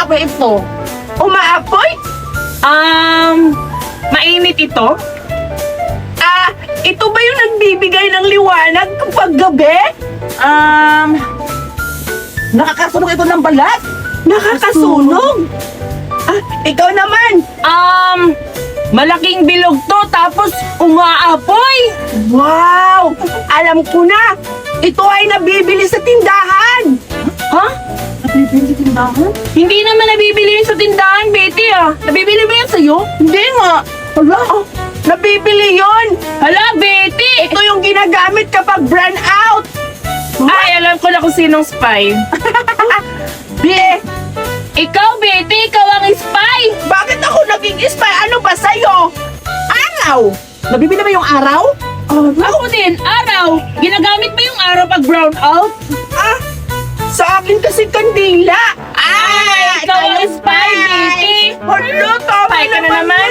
ba ito? Umaapoy? Mainit ito? Ito ba yung nagbibigay ng liwanag kapag gabi? Nakakasunog ito ng balat? Nakakasunog? Ikaw naman. Malaking bilog to tapos umaapoy. Wow! Alam ko na. Ito ay nabibili sa tindahan. Ha? Nabibili sa tindahan? Hindi naman nabibili yun sa tindahan, Betty Nabibili ba yan sa'yo? Hindi nga. Hala, nabibili yon. Hala, Betty! Ito yung ginagamit kapag brand out. Ay, alam ko na kung sinong spy. Ikaw, Betty! Ikaw ang spy! Bakit ako naging spy? Ano ba sa'yo? Araw! Nabibili ba yung araw? Ako din, araw! Ginagamit ba yung araw pag brown out? Sa akin kasi kandila. Ikaw ang spy, Betty! Hala, tama Spy ka na naman!